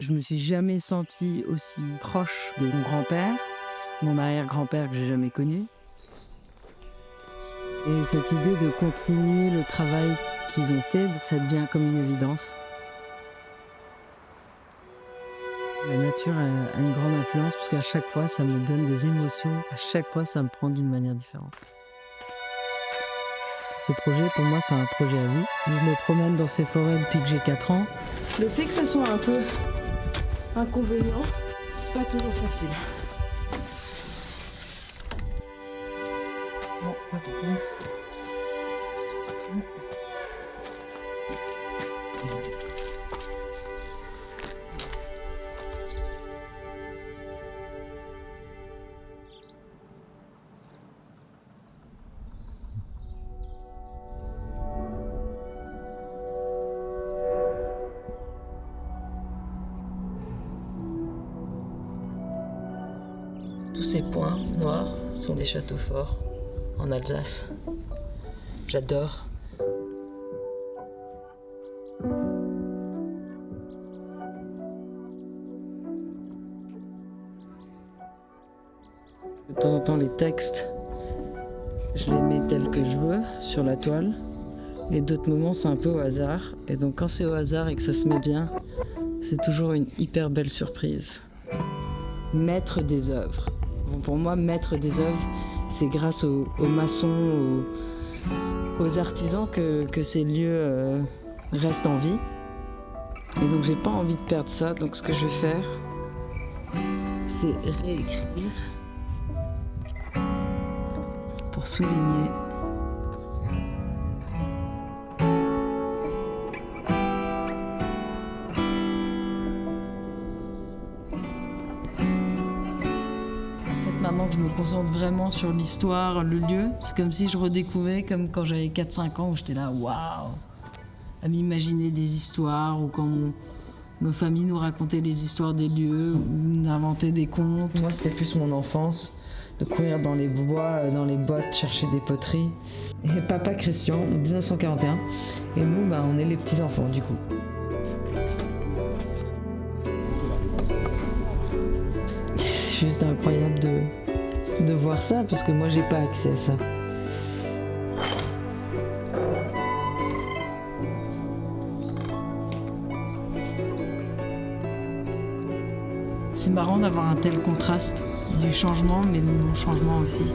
Je me suis jamais sentie aussi proche de mon grand-père, mon arrière-grand-père que j'ai jamais connu. Et cette idée de continuer le travail qu'ils ont fait, ça devient comme une évidence. La nature a une grande influence parce qu'à chaque fois, ça me donne des émotions. À chaque fois, ça me prend d'une manière différente. Ce projet, pour moi, c'est un projet à vie. Je me promène dans ces forêts depuis que j'ai 4 ans. Le fait que ça soit un peu inconvénient, c'est pas toujours facile. Bon, pas de compte. Tous ces points noirs sont des châteaux forts en Alsace. J'adore. De temps en temps, les textes, je les mets tels que je veux sur la toile. Et d'autres moments, c'est un peu au hasard. Et donc, quand c'est au hasard et que ça se met bien, c'est toujours une hyper belle surprise. Maître des œuvres. Bon, pour moi, maître des œuvres, c'est grâce aux maçons, aux artisans que ces lieux restent en vie. Et donc, j'ai pas envie de perdre ça. Donc, ce que je vais faire, c'est réécrire pour souligner. Maintenant que je me concentre vraiment sur l'histoire, le lieu, c'est comme si je redécouvrais comme quand j'avais 4-5 ans où j'étais là, waouh, à m'imaginer des histoires ou quand nos familles nous racontaient les histoires des lieux, ou on inventait des contes. Moi, c'était plus mon enfance, de courir dans les bois, dans les bottes, chercher des poteries. Et papa Christian, en 1941, et nous, on est les petits-enfants du coup. C'est juste incroyable de voir ça, parce que moi, j'ai pas accès à ça. C'est marrant d'avoir un tel contraste du changement, mais de mon changement aussi.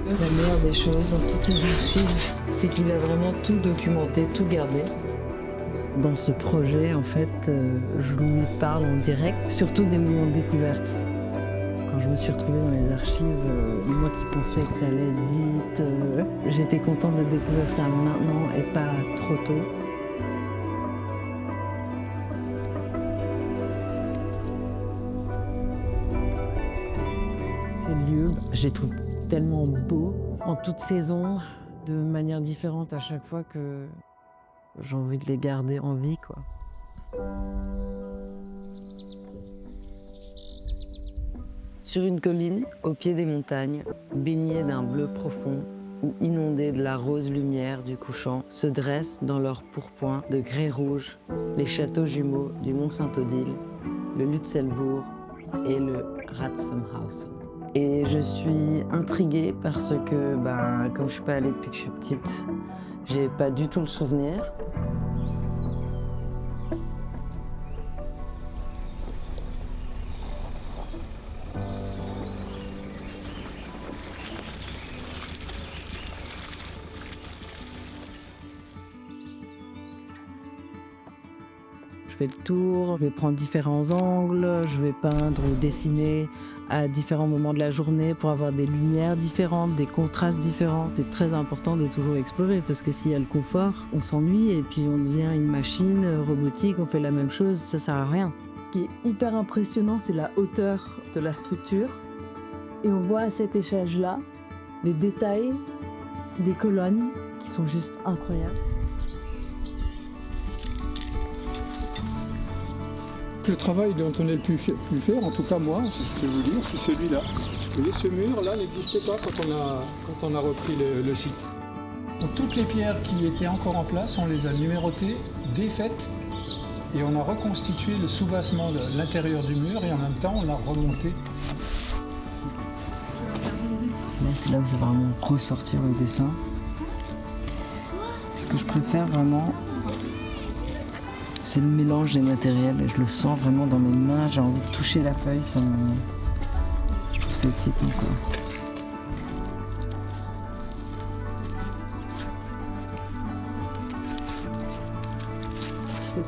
La meilleure des choses dans toutes ces archives, c'est qu'il a vraiment tout documenté, tout gardé. Dans ce projet, en fait, je lui parle en direct, surtout des moments de découverte. Quand je me suis retrouvée dans les archives, moi qui pensais que ça allait être vite, j'étais contente de découvrir ça maintenant et pas trop tôt. Ces lieux, je les trouve tellement beaux, en toute saison, de manière différente à chaque fois que j'ai envie de les garder en vie, quoi. Sur une colline, au pied des montagnes, baignée d'un bleu profond, ou inondée de la rose lumière du couchant, se dressent dans leur pourpoint de grès rouge les châteaux jumeaux du Mont-Saint-Odile, le Lutzelbourg et le Ratshausen. Et je suis intriguée parce que, comme je suis pas allée depuis que je suis petite, j'ai pas du tout le souvenir. Je fais le tour, je vais prendre différents angles, je vais peindre ou dessiner à différents moments de la journée pour avoir des lumières différentes, des contrastes différents. C'est très important de toujours explorer parce que s'il y a le confort, on s'ennuie et puis on devient une machine robotique, on fait la même chose, ça sert à rien. Ce qui est hyper impressionnant, c'est la hauteur de la structure. Et on voit à cet échelle-là les détails des colonnes qui sont juste incroyables. Le travail dont on a pu faire, en tout cas moi, je peux vous dire, c'est celui-là. Vous voyez, ce mur-là n'existait pas quand on a repris le site. Donc, toutes les pierres qui étaient encore en place, on les a numérotées, défaites, et on a reconstitué le soubassement de l'intérieur du mur, et en même temps on l'a remonté. Là, c'est là où je vais vraiment ressortir le dessin. Ce que je préfère vraiment, c'est le mélange des matériels. Je le sens vraiment dans mes mains, j'ai envie de toucher la feuille. Je trouve ça excitant, quoi.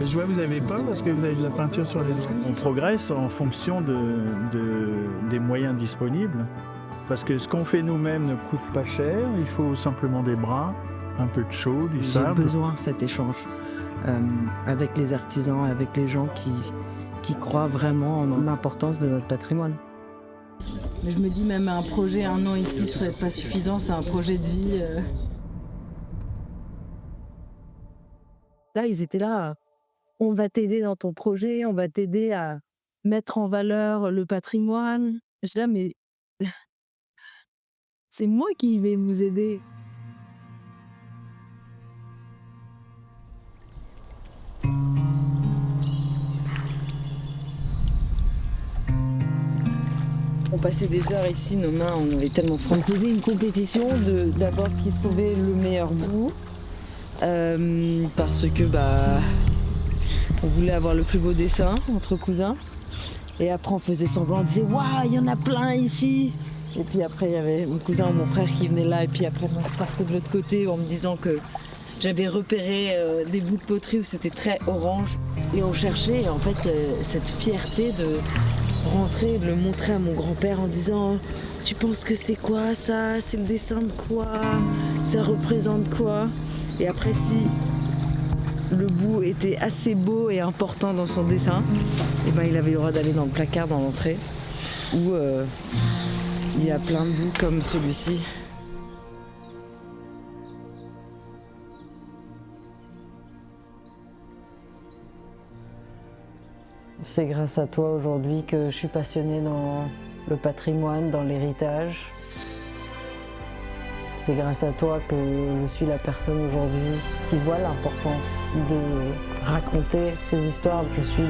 Je vois que vous avez peint parce que vous avez de la peinture sur les doigts. On progresse en fonction des moyens disponibles. Parce que ce qu'on fait nous-mêmes ne coûte pas cher, il faut simplement des bras, un peu de chaux, du sable. J'ai besoin de cet échange avec les artisans, avec les gens qui croient vraiment en l'importance de notre patrimoine. Mais je me dis même un projet, 1 an ici serait pas suffisant, c'est un projet de vie. Là, ils étaient là. On va t'aider dans ton projet, on va t'aider à mettre en valeur le patrimoine. Je dis là, mais c'est moi qui vais vous aider. On passait des heures ici, nos mains, on avait tellement froid. On faisait une compétition d'abord qui trouvait le meilleur bout. Parce que on voulait avoir le plus beau dessin entre cousins. Et après on faisait semblant, on disait waouh, il y en a plein ici. Et puis après il y avait mon cousin ou mon frère qui venait là, et puis après moi je partais de l'autre côté en me disant que j'avais repéré des bouts de poterie où c'était très orange. Et on cherchait, et en fait cette fierté de rentrer, de le montrer à mon grand-père en disant tu penses que c'est quoi ça? C'est le dessin de quoi? Ça représente quoi? Et après, si le bout était assez beau et important dans son dessin, et il avait le droit d'aller dans le placard, dans l'entrée, où il y a plein de bouts comme celui-ci. C'est grâce à toi aujourd'hui que je suis passionnée dans le patrimoine, dans l'héritage. C'est grâce à toi que je suis la personne aujourd'hui qui voit l'importance de raconter ces histoires. Je suis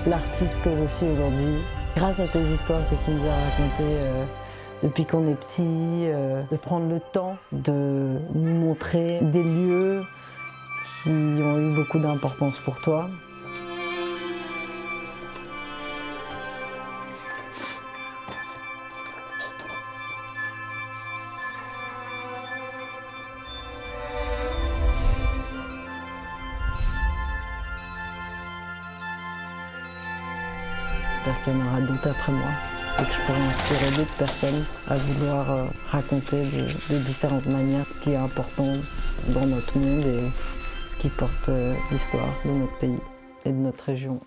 l'artiste que je suis aujourd'hui. Grâce à tes histoires que tu nous as racontées depuis qu'on est petit, de prendre le temps de nous montrer des lieux qui ont eu beaucoup d'importance pour toi. J'espère qu'il y en aura d'autres après moi et que je pourrai inspirer d'autres personnes à vouloir raconter de différentes manières ce qui est important dans notre monde et ce qui porte l'histoire de notre pays et de notre région.